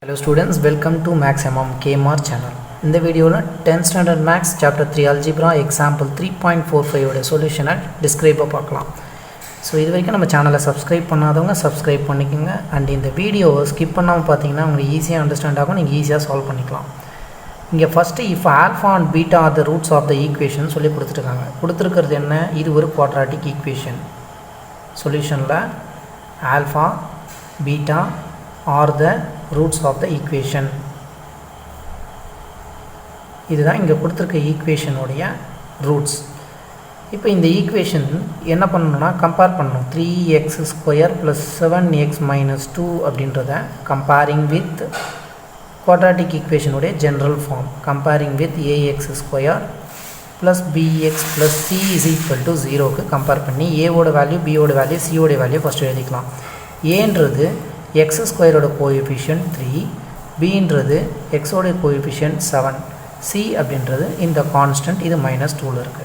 Hello students, welcome to Mathsmmkmr channel. In the video, 10th standard Maths chapter 3 Algebra example 3.45 oda solution describe paakalam. So idu varaikkum nama channel subscribe pannadavanga subscribe pannikenga and in the video skip pannama pathina ungalku easy understand agum neenga easy solve pannikalam. Inga first if alpha and beta are the roots of the equation solli kuduthirukanga. Kuduthirukkiradhu enna idu oru quadratic equation. Solution la alpha beta are the roots of the equation. இதுதான் இங்க கொடுத்திருக்க equation உடைய roots. இப்போ இந்த equation என்ன பண்ணனும்னா compare பண்ணனும். 3x² + 7x - 2 அப்படின்றத கம்பேரிங் வித் குவாட்ராட்டிக் ஈக்குவேஷன் உடைய general form. Comparing with ax² + bx + c = 0 க்கு கம்பேர் பண்ணி a ஓட வேல்யூ b ஓட வேல்யூ c ஓட வேல்யூ ஃபர்ஸ்ட் எழுதிக்கலாம். a ன்றது x² ஓட கோஎஃபிஷியன்ட் 3, b ன்றது x ஓட கோஎஃபிஷியன்ட் 7, c அப்படின்றது இந்த கான்ஸ்டன்ட் இது -2 ல இருக்கு.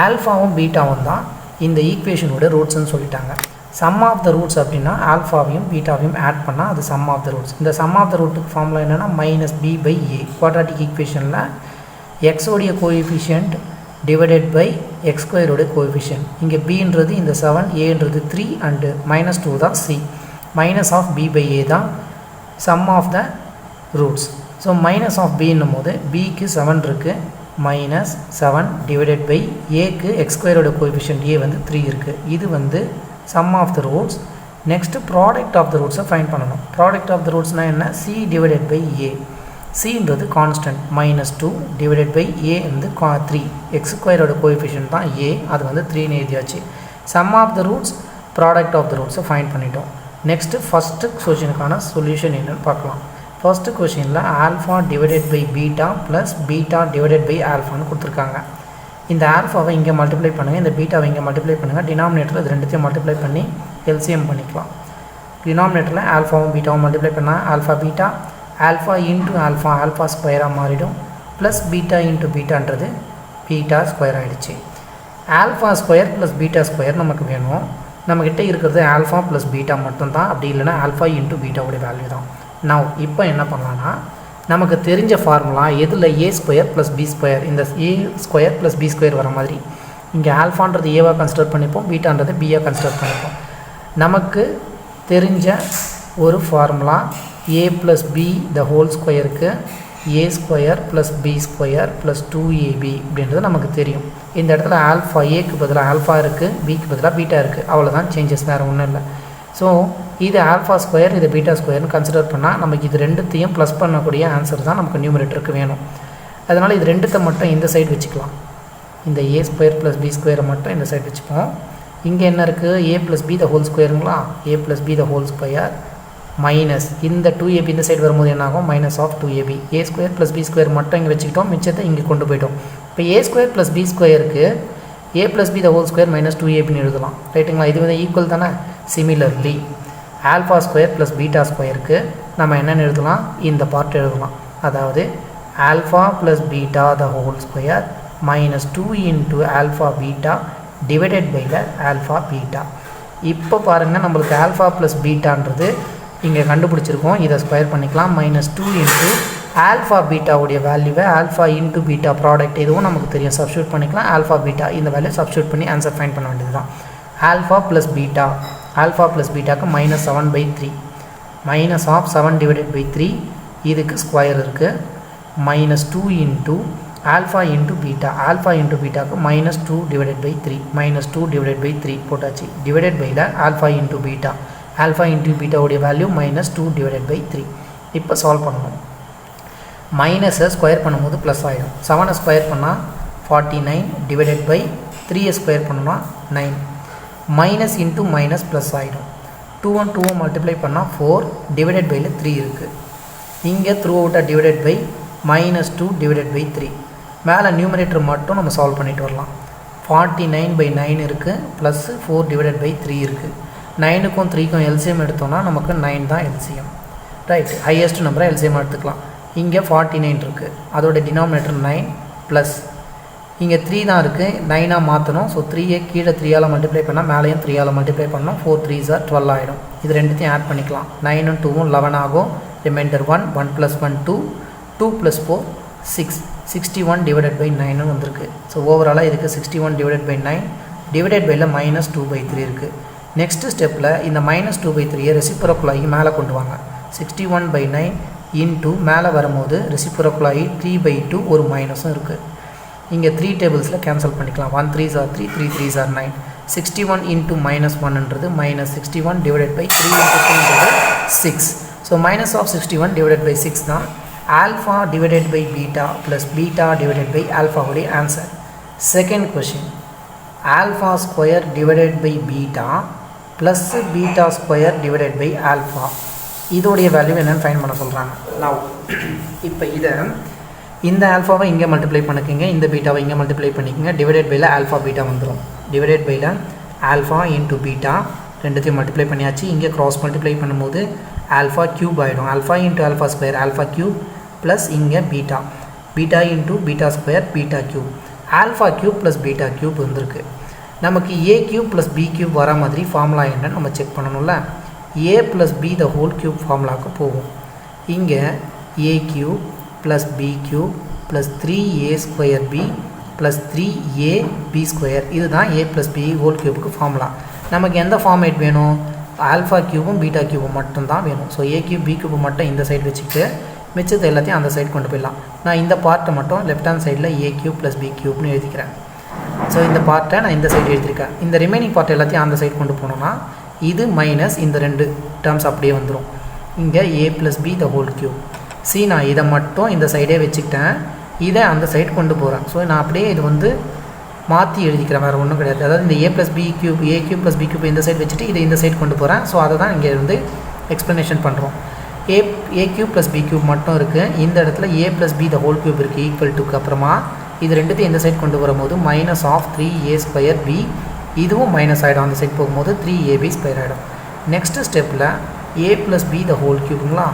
ஆல்ஃபாவும் பீட்டாவும் தான் இந்த ஈக்குவேஷனோட ரூட்ஸ்னு சொல்லிட்டாங்க. சம் ஆஃப் த ரூட்ஸ் அப்படின்னா ஆல்ஃபாவையும் பீட்டாவையும் ஆட் பண்ணால் அது சம் ஆஃப் த ரூட்ஸ். இந்த சம் ஆஃப் த ரூட்டுக்கு ஃபார்முலா என்னன்னா -b/a. குவாட்ராட்டிக் ஈக்குவேஷனில் x ஓடைய கோஎஃபிஷியன்ட் டிவைடட் பை x² ஓட கோஎஃபிஷியன்ட். இங்கே b ன்றது இந்த 7, a ன்றது 3 அண்ட் -2 தான் c. minus of b/a தான் sum of the roots. So minus of b என்னும் போது b க்கு 7 இருக்கு, minus 7 divided by a க்கு x² ஓட coefficient a வந்து 3 இருக்கு. இது வந்து sum of the roots. next product of the roots find பண்ணணும். product of the roots என்ன? c divided by a. c ன்றது constant -2 divided by a வந்து 3. x² ஓட coefficient தான் a, அது வந்து 3 னு எழுதியாச்சு. sum of the roots, product of the roots find பண்ணிட்டோம். next first questionக்கான solution என்னன்னு பார்க்கலாம். first questionல alpha divided by beta plus beta divided by alpha னு கொடுத்திருக்காங்க. இந்த ஆல்ஃபாவை இங்க மல்டிப்ளை பண்ணுங்க, இந்த பீட்டாவை இங்க மல்டிப்ளை பண்ணுங்க. டினாமினேட்டர்ல இது ரெண்டுத்தையும் மல்டிப்ளை பண்ணி LCM பண்ணிக்கலாம். டினாமினேட்டர்ல ஆல்ஃபாவும் பீட்டாவும் மல்டிப்ளை பண்ணா alpha beta, alpha into alpha alpha ஸ்கொயரா மாறிடும், பிளஸ் பீட்டா இன்டு பீட்டான்றது பீட்டா ஸ்கொயர் ஆயிடுச்சு. Alpha square plus beta square நமக்கு வேணும். நம்மகிட்ட இருக்கிறது ஆல்ஃபா ப்ளஸ் பீட்டா மட்டும்தான், அப்படி இல்லைனா ஆல்ஃபா இன்ட்டு பீட்டாவோட வேல்யூ தான். நான் இப்போ என்ன பண்ணலான்னா நமக்கு தெரிஞ்ச ஃபார்முலா எதில் a² + b², இந்த a² + b² வர மாதிரி இங்கே ஆல்ஃபான்றது ஏவாக கன்சிடர் பண்ணிப்போம், பீட்டான்றது பியாக கன்சிடர் பண்ணிப்போம். நமக்கு தெரிஞ்ச ஒரு formula a + b the whole ஸ்கொயருக்கு a² + b² + 2ab அப்படின்றது நமக்கு தெரியும். இந்த இடத்துல ஆல்ஃபா ஏக்கு பதிலாக ஆல்ஃபா இருக்குது, பிக்கு பதிலாக பீட்டா இருக்குது, அவ்வளோதான் சேஞ்சஸ், வேறு ஒன்றும் இல்லை. ஸோ இது ஆல்ஃபா ஸ்கொயர் இது பீட்டா ஸ்கொயர்னு கன்சிடர் பண்ணால் நமக்கு இது ரெண்டுத்தையும் ப்ளஸ் பண்ணக்கூடிய ஆன்சர் தான் நமக்கு நியூமரேட்டருக்கு வேணும். அதனால் இது ரெண்டுத்தை மட்டும் இந்த சைடு வச்சுக்கலாம். இந்த a² + b² மட்டும் இந்த சைடு வச்சுப்போம். இங்கே என்ன இருக்குது? a + b த ஹோல் ஸ்கொயருங்களா, a + b the whole square minus இந்த 2ab இந்த சைடு வரும்போது என்ன ஆகும்? -2ab. a² + b² மட்டும் இங்கே வச்சுக்கிட்டோம், மிச்சத்தை இங்கே கொண்டு போயிட்டோம். இப்போ a² + b²க்கு a + b the whole square -2abன்னு எழுதலாம், ரைட்டுங்களா? இது வந்து ஈக்குவல் தானே. Similarly alpha square plus beta ஸ்கொயருக்கு நம்ம என்னென்னு எழுதலாம்? இந்த பார்ட் எழுதலாம். அதாவது alpha plus beta the whole square -2 into alpha beta divided by the alpha beta. இப்போ பாருங்கள், நம்மளுக்கு ஆல்ஃபா ப்ளஸ் பீட்டான்றது இங்கே கண்டுபிடிச்சிருக்கோம். இதை ஸ்கொயர் பண்ணிக்கலாம். -2 இன்ட்டு ஆல்ஃபா பீட்டாவுடைய வேல்யூவை ஆல்ஃபா இன்ட்டு பீட்டா ப்ராடக்ட் எதுவும் நமக்கு தெரியும், சப்ஸ்டியூட் பண்ணிக்கலாம். ஆல்ஃபா பீட்டா இந்த வேல்யூ சப்ஸ்டியூட் பண்ணி ஆன்சர் ஃபைண்ட் பண்ண வேண்டியது தான். Alpha plus beta, alpha plus பீட்டாக்கு -7/3, -7 டிவைடட் பை 3, இதுக்கு ஸ்கொயர் இருக்குது. -2 into alpha into beta, alpha into பீட்டாக்கு -2 டிவைடட் பை 3, -2 டிவைடட் பை 3 போட்டாச்சு. டிவைடட் பையில் alpha into beta, alpha into பீட்டாவுடைய வேல்யூ -2 டிவைடட் பை 3. இப்போ சால்வ் பண்ணணும். மைனஸை ஸ்கொயர் பண்ணும்போது ப்ளஸ் ஆகிடும். 7 ஸ்கொயர் பண்ணால் 49 டிவைடட் பை 3 ஸ்கொயர் பண்ணோம்னா 9. மைனஸ் இன்ட்டு மைனஸ் ப்ளஸ் ஆகிடும். 2 2 மல்டிப்ளை பண்ணால் 4 டிவைடட் பையில் 3 இருக்குது. இங்கே த்ரூ அவுட்டாக டிவைடட் பை -2 டிவைடட் பை 3. மேலே நியூமரேட்டர் மட்டும் நம்ம சால்வ் பண்ணிட்டு வரலாம். 49/9 இருக்குது, ப்ளஸ் 4 டிவைடட் பை 3 இருக்குது. 9க்கும் 3க்கும் எல்சிஎம் எடுத்தோம்னா நமக்கு 9 தான் எல்சிஎம், ரைட்? ஹையஸ்ட் நம்பரை எல்சிஎம் எடுத்துக்கலாம். இங்கே 49 இருக்குது, அதோட டினாமினேட்டர் 9 ப்ளஸ் இங்கே 3 தான் இருக்குது, 9ஆக மாற்றணும். ஸோ 3ஐ கீழே 3ஆல் மல்டிப்ளை பண்ணால் மேலேயும் 3ஆல் மல்டிப்ளை பண்ணோம். 4 3s are 12 ஆகிடும். இது ரெண்டுத்தையும் ஆட் பண்ணிக்கலாம். 9 2 11 ஆகும். Remainder 1, 1 plus 1 2, 2 plus 4 6, 61 divided by 9 வந்திருக்கு. ஸோ ஓவராலாக இதுக்கு 61 divided by 9 divided by minus 2/3 இருக்குது. நெக்ஸ்ட் ஸ்டெப்பில் இந்த மைனஸ் 2/3 ரெசிப்ரோக்கல் ஆகி மேலே கொண்டு வாங்க. 61/9 இன்ட்டு மேலே வரும்போது ரெசிப்ரோக்கல் ஆகி 3/2 ஒரு மைனஸும் இருக்குது. இங்கே 3 டேபிள்ஸில் கேன்சல் பண்ணிக்கலாம். 1 3s are 3, 3 3s are 9. 61 into -1ன்றது மைனஸ் 61 divided by 3 into 2ன்றது 6. So minus of 61 divided by 6 தான் alpha divided by beta plus beta divided by ஆல்ஃபாவுடைய answer. Second question alpha square divided by beta plus beta square divided by alpha, இதோடைய value என்னென்னு find பண்ண சொல்கிறாங்க. Now இப்போ இதை இந்த ஆல்ஃபாவை இங்கே மல்டிப்ளை பண்ணிக்கோங்க, இந்த பீட்டாவை இங்கே மல்டிப்ளை பண்ணிக்கோங்க. டிவைடட் பையில் ஆல்ஃபா பீட்டா வந்துடும். டிவைடட் பையில் ஆல்ஃபா இன்ட்டு பீட்டா ரெண்டுத்தையும் மல்டிப்ளை பண்ணியாச்சு. இங்கே க்ராஸ் மல்டிப்ளை பண்ணும்போது ஆல்ஃபா க்யூப் ஆகிடும். Alpha into alpha square alpha cube plus இங்கே beta, beta into beta square beta cube, alpha cube plus beta cube வந்திருக்கு. நமக்கு A cube plus B cube வர மாதிரி ஃபார்முலா என்னன்னு நம்ம செக் பண்ணணும்ல. A plus B the whole cube ஃபார்முலாவுக்கு போகும். இங்கே A cube plus B cube plus 3a square B plus 3ab square, இதுதான் ஏ ப்ளஸ் பி ஹோல் க்யூபுக்கு ஃபார்முலா. நமக்கு எந்த ஃபார்மேட் வேணும்? ஆல்ஃபா க்யூபும் பீட்டா க்யூபும் மட்டும்தான் வேணும். So A cube B cube மட்டும் இந்த சைடு வச்சுக்கிட்டு மிச்சத்தை எல்லாத்தையும் அந்த சைடு கொண்டு போயிடலாம். நான் இந்த பார்ட்டை மட்டும் லெஃப்ட் ஹேண்ட் சைடில் ஏ க்யூப் ப்ளஸ் பி க்யூப்னு எழுதிக்கிறேன். ஸோ இந்த பார்ட்டை நான் இந்த சைடு எழுதியிருக்கேன். இந்த ரிமைனிங் பார்ட் எல்லாத்தையும் அந்த சைடு கொண்டு போனோன்னா இது மைனஸ் இந்த ரெண்டு டேர்ம்ஸ் அப்படியே வந்துடும். இங்கே A plus B the whole cube. சி நான் இதை மட்டும் இந்த சைடே வச்சுக்கிட்டேன், இதை அந்த சைடு கொண்டு போகிறேன். ஸோ நான் அப்படியே இது வந்து மாற்றி எழுதிக்கிறேன், வேறு ஒன்றும் கிடையாது. அதாவது இந்த ஏ ப்ளஸ் பி க்யூப், ஏ க்யூப் ப்ளஸ் பி க்யூப் இந்த சைடு வச்சுட்டு இதை இந்த சைடு கொண்டு போகிறேன். ஸோ அதை தான் இங்கே வந்து எக்ஸ்ப்ளனேஷன் பண்ணுறோம். A cube plus B cube மட்டும் இருக்குது. இந்த இடத்துல A plus B the whole cube இருக்குது ஈக்குவல் டுக்கு அப்புறமா இது ரெண்டுத்தையும் இந்த சைடு கொண்டு வரும்போது minus of 3a square B, இதுவும் மைனஸ் ஆகிடும். அந்த சைடு போகும்போது 3ab ஸ்கொயர் ஆகிடும். நெக்ஸ்ட்டு ஸ்டெப்பில் A plus B the whole க்யூப்புங்களா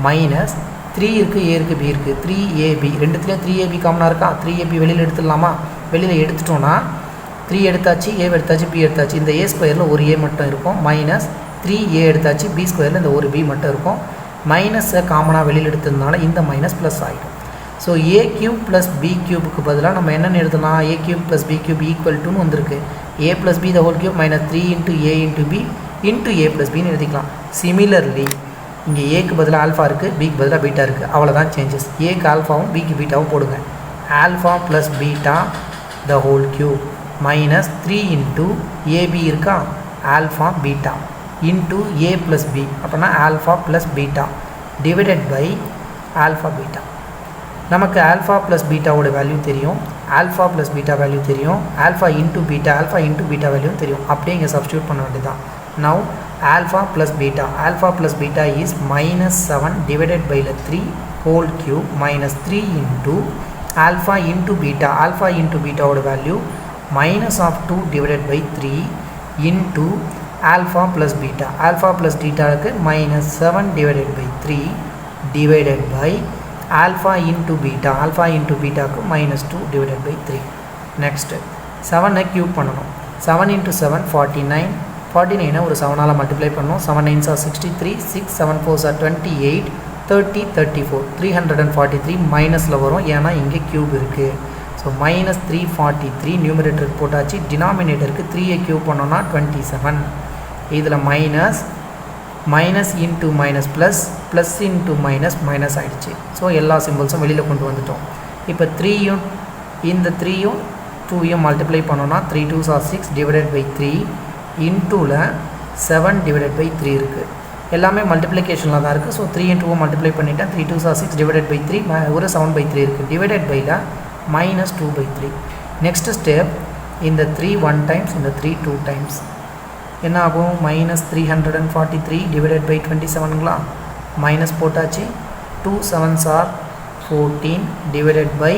மைனஸ் 3 இருக்குது, ஏ இருக்குது, பி இருக்குது, 3ab ரெண்டுத்துலேயும் 3ab காமனாக இருக்கா? 3ab வெளியில் எடுத்துடலாமா? வெளியில் எடுத்துட்டோன்னா 3 எடுத்தாச்சு, ஏ எடுத்தாச்சு, பி எடுத்தாச்சு. இந்த ஏ ஸ்கொயரில் ஒரு ஏ மட்டும் இருக்கும். மைனஸ் 3a எடுத்தாச்சு, பி ஸ்கொயரில் இந்த ஒரு பி மட்டும் இருக்கும். மைனஸை காமனாக வெளியில் எடுத்ததுனால இந்த மைனஸ் ப்ளஸ் ஆகிடும். So A cube plus B க்யூபுக்கு பதிலாக நம்ம என்னென்னு எழுதலாம்? A cube plus B cube equal டுன்னு வந்திருக்கு. A plus B the whole cube minus 3 into A into B into A plus பின்னு எழுதிக்கலாம். சிமிலர்லி இங்கே ஏக்கு பதிலாக ஆல்ஃபா இருக்குது, பிக்கு பதிலாக பீட்டா இருக்குது, அவ்வளோதான் சேஞ்சஸ். ஏக்கு ஆல்ஃபாவும் பிக்கு பீட்டாவும் போடுங்க. Alpha plus beta the whole cube minus 3 into AB இருக்கா, alpha beta into A plus B, அப்படின்னா alpha plus beta divided by alpha beta. நமக்கு ஆல்ஃபா ப்ளஸ் பீட்டாவோட வேல்யூ தெரியும், ஆல்ஃபா ப்ளஸ் பீட்டா வேல்யூ தெரியும், ஆல்ஃபா இன்ட்டு பீட்டா வேல்யூ தெரியும். அப்படியே இங்கே substitute பண்ண வேண்டியதான். Now alpha plus beta is minus 7 divided by 3 whole cube minus 3 into alpha into பீட்டாவோட value minus of 2 divided by 3 into alpha plus பீட்டாவுக்கு minus 7 divided by 3 divided by alpha into பீட்டாவுக்கு minus 2 divided by 3. Next 7ஐ cube பண்ணணும். 7 into 7 49, 49 ஒரு 7ஆல் multiply பண்ணணும். 7 9s are 63, 6 7 4s are 28, 30 34, 343 மைனஸில் வரும், ஏன்னா இங்கே க்யூப் இருக்குது. ஸோ மைனஸ் 343 நியூமரேட்டருக்கு போட்டாச்சு. டினாமினேட்டருக்கு 3ஐ க்யூப் பண்ணோன்னா 27. இதில் minus into minus plus into minus ஆகிடுச்சு. ஸோ எல்லா சிம்பிள்ஸும் வெளியில் கொண்டு வந்துட்டோம். இப்போ 3யும் இந்த 3யும் 2யும் மல்டிப்ளை பண்ணோன்னா 3 2s are 6 டிவைடட் பை 3 இன்டூவில் 7 டிவைடட் பை 3 இருக்குது. எல்லாமே மல்டிப்ளிகேஷனில் தான் இருக்குது. ஸோ 3 2 மல்டிப்ளை பண்ணிவிட்டேன். 3 2s are 6 டிவைடட் பை 3 ஒரு 7 பை 3 இருக்குது. டிவைடட் பையில் மைனஸ் 2 பை 3. நெக்ஸ்ட் ஸ்டெப் இந்த 3 1 டைம்ஸ், இந்த 3 2 டைம்ஸ் என்ன ஆகும்? மைனஸ் 343 டிவைடட் பை 27ங்களா, மைனஸ் போட்டாச்சு. 2 7s are 14 divided by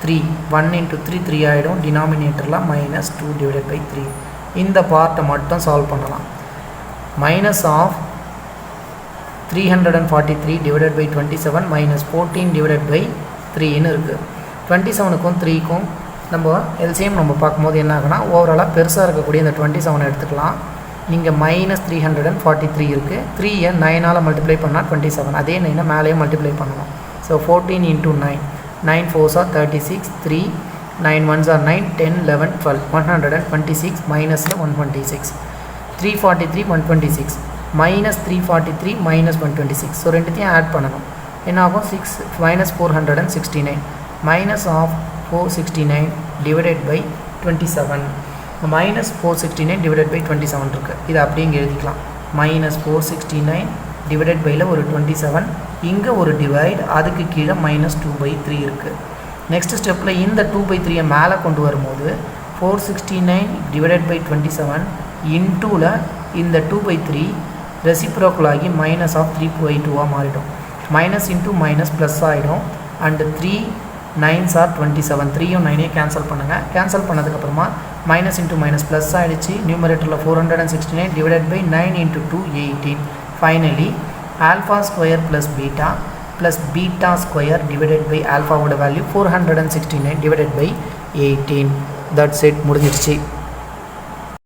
3, 1 into 3 3 ஆகிடும். டினாமினேட்டரில் மைனஸ் 2 டிவைடட் பை 3. இந்த பார்ட்டை மட்டும் சால்வ் பண்ணலாம். Minus of 343 divided by 27 minus 14 divided by 3ன்னு இருக்குது. 27க்கும் 3க்கும் நம்ம எல்சிஎம் நம்ம பார்க்கும்போது என்ன ஆகுனா ஓவராலாக பெருசாக இருக்கக்கூடிய இந்த 27 எடுத்துக்கலாம். நீங்கள் மைனஸ் 343 இருக்குது. 3யை 9ஆல் மல்டிப்ளை பண்ணால் 27. அதே 9 மேலேயே மல்டிப்ளை பண்ணணும். So 14 into 9, 9 4s are 36, 3 9 1s are 9, 10 11 12, 126 மைனஸில் 126, 343 126 மைனஸ் 343 மைனஸ் 126. ஸோ ரெண்டுத்தையும் ஆட் பண்ணணும். என்ன ஆகும்? 6 minus 469 minus of 469 divided by 27. Minus 469 divided by 27 இருக்குது. இது அப்படியே இங்கே எழுதிக்கலாம். மைனஸ் 469 டிவைடட் பையில் ஒரு 27, இங்கே ஒரு டிவைட், அதுக்கு கீழே மைனஸ் 2/3 இருக்குது. நெக்ஸ்ட் ஸ்டெப்பில் இந்த 2/3 மேலே கொண்டு வரும்போது 469 டிவைடட் பை 27 இன்டூவில் இந்த 2/3 ரெசிப்ரோக்கல் ஆகி மைனஸ் ஆஃப் 3/2 மாறிடும். மைனஸ் இன்டூ மைனஸ் ப்ளஸ் ஆகிடும். அண்டு 3 9s are 27, 3யும் 9ஐயும் கேன்சல் பண்ணுங்கள். கேன்சல் பண்ணதுக்கப்புறமா மைனஸ் இன்டூ மைனஸ் ப்ளஸ் ஆகிடுச்சு. நியூமரேட்டரில் 469 divided by 9 into 2 18. Finally alpha square plus beta square divided by ஆல்ஃபாவோட value 469 divided by 18. That's it, முடிஞ்சிடுச்சு.